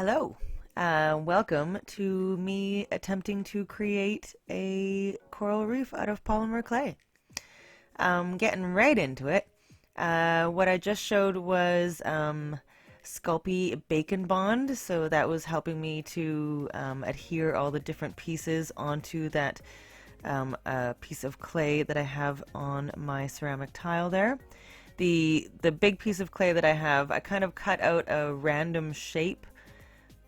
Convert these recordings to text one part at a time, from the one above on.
Hello. Welcome to me attempting to create a coral reef out of polymer clay. Getting right into it. What I just showed was Sculpey Bacon Bond, so that was helping me to adhere all the different pieces onto that piece of clay that I have on my ceramic tile there. The big piece of clay that I have, I kind of cut out a random shape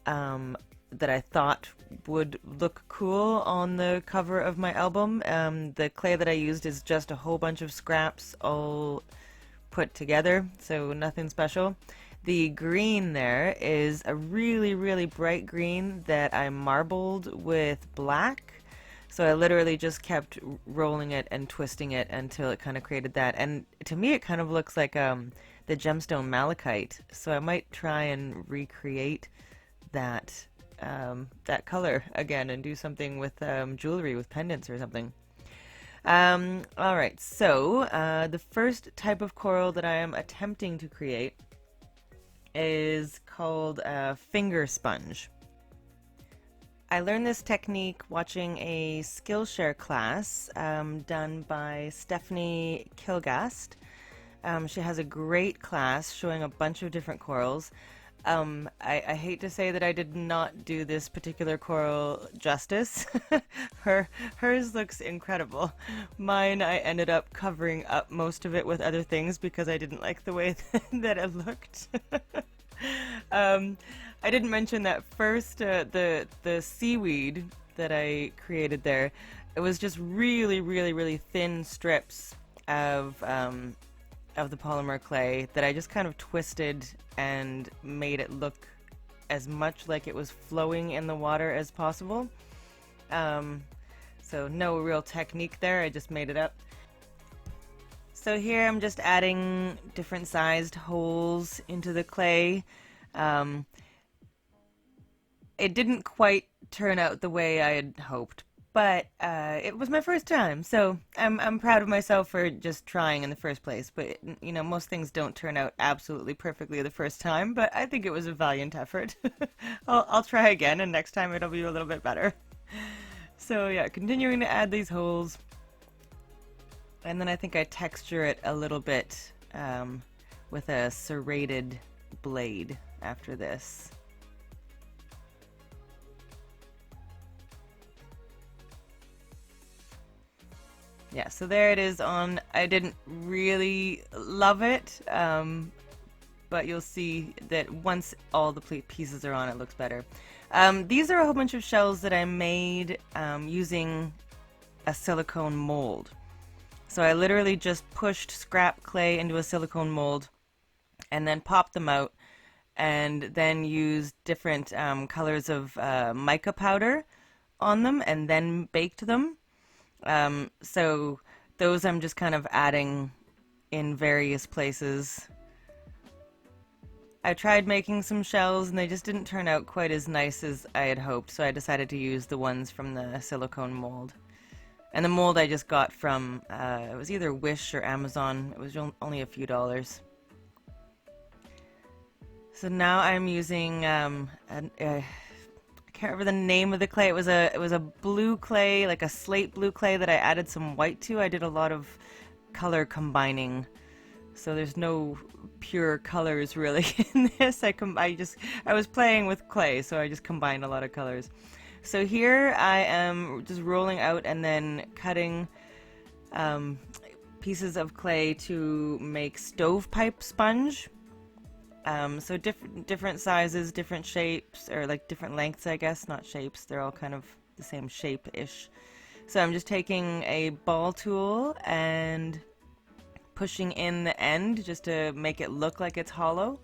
that I thought would look cool on the cover of my album. The clay that I used is just a whole bunch of scraps all put together, so nothing special. The green there is a really bright green that I marbled with black. So I literally just kept rolling it and twisting it until it kind of created that. And to me, it kind of looks like the gemstone malachite. So I might try and recreate that that color again and do something with jewelry, with pendants or something. All right, so the first type of coral that I am attempting to create is called finger sponge. I learned this technique watching a Skillshare class done by Stephanie Kilgast. She has a great class showing a bunch of different corals. I hate to say that I did not do this particular coral justice. Hers looks incredible. Mine, I ended up covering up most of it with other things because I didn't like the way that it looked. I didn't mention that first, the seaweed that I created there, it was just really thin strips of the polymer clay that I just kind of twisted and made it look as much like it was flowing in the water as possible. So no real technique there, I just made it up. So here I'm just adding different sized holes into the clay. It didn't quite turn out the way I had hoped, but it was my first time, so I'm proud of myself for just trying in the first place. But you know, most things don't turn out absolutely perfectly the first time, but I think it was a valiant effort. I'll try again, and next time it'll be a little bit better. So yeah, continuing to add these holes, and then I think I texture it a little bit with a serrated blade after this. Yeah, so there it is on. I didn't really love it, but you'll see that once all the pieces are on, it looks better. These are a whole bunch of shells that I made using a silicone mold. So I literally just pushed scrap clay into a silicone mold and then popped them out and then used different colors of mica powder on them and then baked them. So those I'm just kind of adding in various places. I tried making some shells and they just didn't turn out quite as nice as I had hoped, so I decided to use the ones from the silicone mold. And the mold I just got from, it was either Wish or Amazon. It was only a few dollars. So now I'm using I can't remember the name of the clay. It was a blue clay, like a slate blue clay that I added some white to. I did a lot of color combining, so there's no pure colors really in this. I was playing with clay, so I just combined a lot of colors. So here I am just rolling out and then cutting pieces of clay to make stovepipe sponge. So different sizes, different shapes, or like different lengths, I guess, not shapes. They're all kind of the same shape-ish. So I'm just taking a ball tool and pushing in the end just to make it look like it's hollow.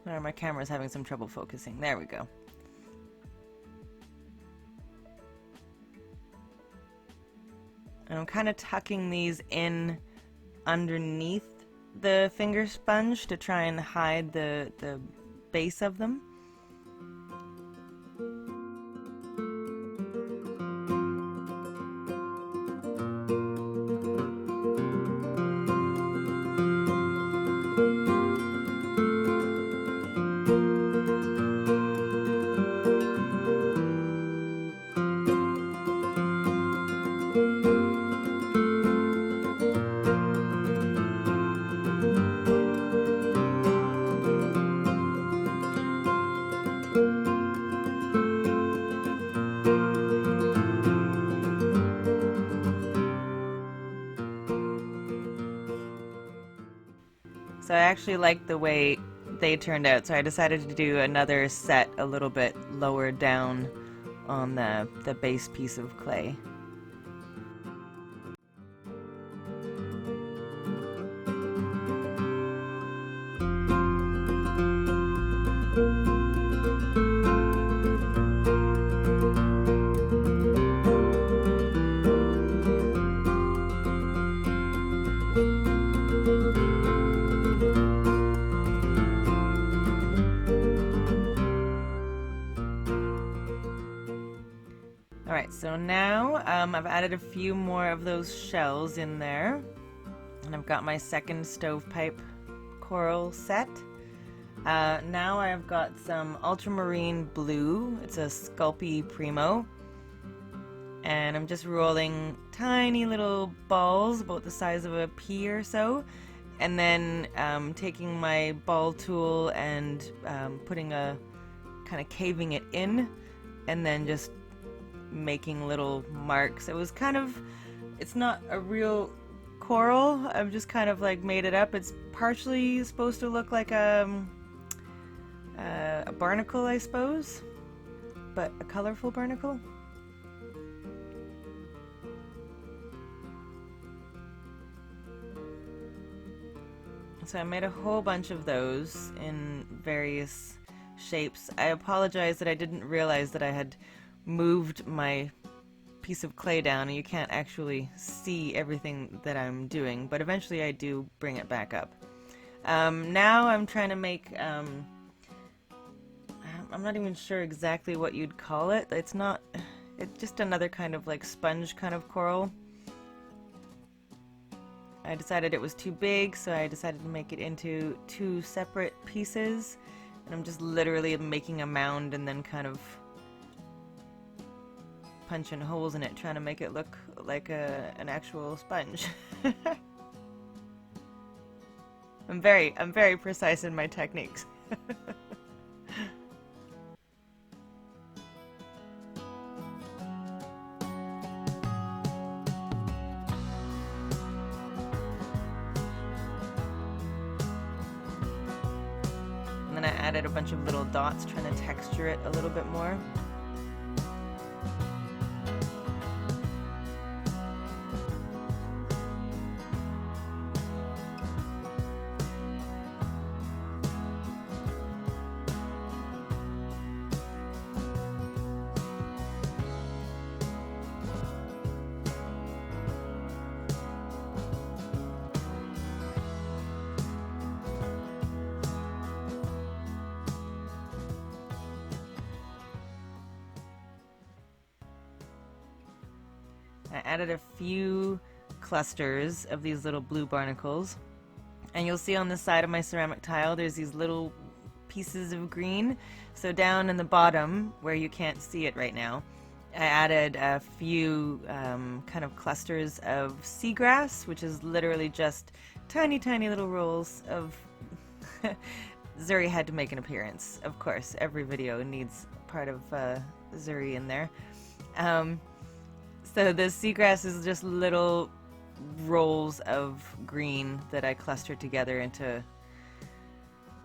Or my camera's having some trouble focusing. There we go. And I'm kind of tucking these in underneath the finger sponge to try and hide the base of them. So I actually liked the way they turned out, so I decided to do another set a little bit lower down on the base piece of clay. Alright, so now I've added a few more of those shells in there, and I've got my second stovepipe coral set. Now I've got some ultramarine blue. It's a Sculpting Primo, and I'm just rolling tiny little balls about the size of a pea or so, and then taking my ball tool and putting a kind of caving it in, and then just making little marks. It was kind of, it's not a real coral, I've just kind of like made it up. It's partially supposed to look like a barnacle, I suppose, but a colorful barnacle. So I made a whole bunch of those in various shapes. I apologize that I didn't realize that I had moved my piece of clay down and you can't actually see everything that I'm doing, but eventually I do bring it back up. Now I'm trying to make, I'm not even sure exactly what you'd call it. It's just another kind of like sponge kind of coral. I decided it was too big, so I decided to make it into two separate pieces, and I'm just literally making a mound and then kind of punching holes in it, trying to make it look like an actual sponge. I'm very precise in my techniques. And then I added a bunch of little dots, trying to texture it a little bit more. I added a few clusters of these little blue barnacles, and you'll see on the side of my ceramic tile there's these little pieces of green. So down in the bottom, where you can't see it right now, I added a few kind of clusters of seagrass, which is literally just tiny little rolls of Zuri had to make an appearance, of course. Every video needs part of Zuri in there. So the seagrass is just little rolls of green that I clustered together into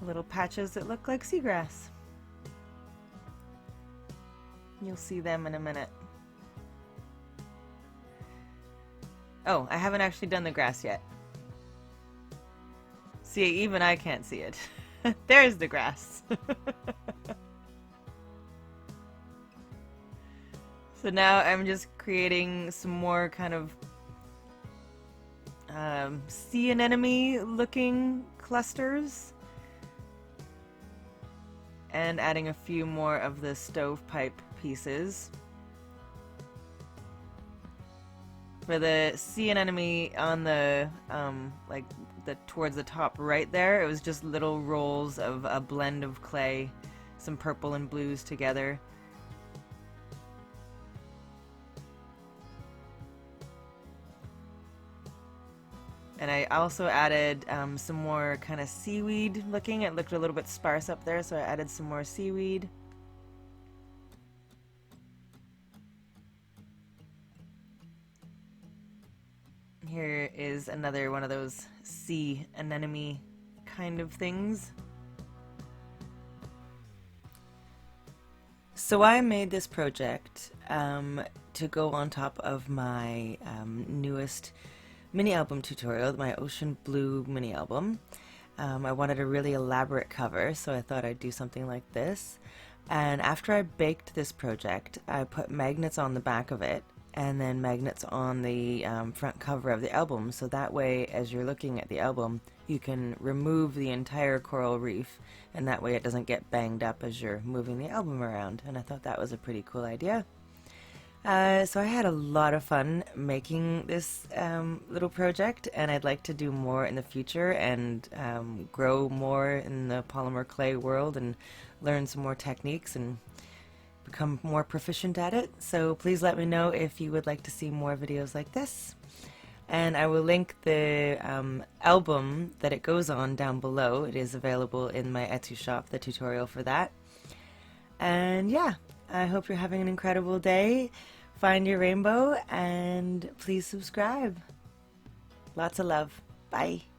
little patches that look like seagrass. You'll see them in a minute. Oh, I haven't actually done the grass yet. See, even I can't see it. There's the grass. So now I'm just creating some more kind of sea anemone looking clusters, and adding a few more of the stovepipe pieces. For the sea anemone on the like towards the top right there, it was just little rolls of a blend of clay, some purple and blues together. And I also added some more kind of seaweed looking. It looked a little bit sparse up there, so I added some more seaweed. Here is another one of those sea anemone kind of things. So I made this project to go on top of my newest mini album tutorial, my Ocean Blue mini album. I wanted a really elaborate cover, so I thought I'd do something like this. And after I baked this project, I put magnets on the back of it and then magnets on the front cover of the album, so that way as you're looking at the album you can remove the entire coral reef, and that way it doesn't get banged up as you're moving the album around. And I thought that was a pretty cool idea. So I had a lot of fun making this little project, and I'd like to do more in the future and grow more in the polymer clay world and learn some more techniques and become more proficient at it. So please let me know if you would like to see more videos like this. And I will link the album that it goes on down below. It is available in my Etsy shop, the tutorial for that. And yeah, I hope you're having an incredible day. Find your rainbow and please subscribe. Lots of love. Bye.